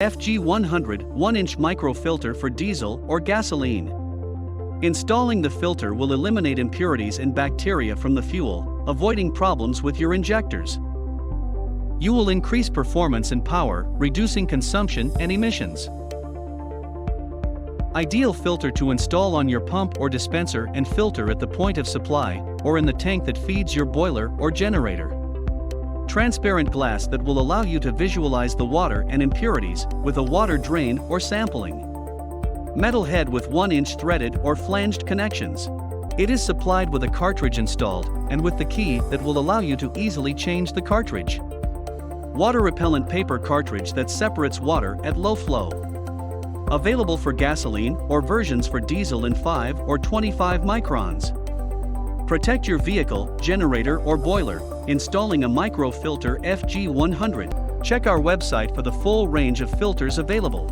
FG100 1-inch microfilter for diesel or gasoline. Installing the filter will eliminate impurities and bacteria from the fuel, avoiding problems with your injectors. You will increase performance and power, reducing consumption and emissions. Ideal filter to install on your pump or dispenser and filter at the point of supply, or in the tank that feeds your boiler or generator. Transparent glass that will allow you to visualize the water and impurities with a water drain or sampling. Metal head with 1-inch threaded or flanged connections. It is supplied with a cartridge installed and with the key that will allow you to easily change the cartridge. Water repellent paper cartridge that separates water at low flow. Available for gasoline or versions for diesel in 5 or 25 microns. Protect your vehicle, generator or boiler, installing a microfilter FG100. Check our website for the full range of filters available.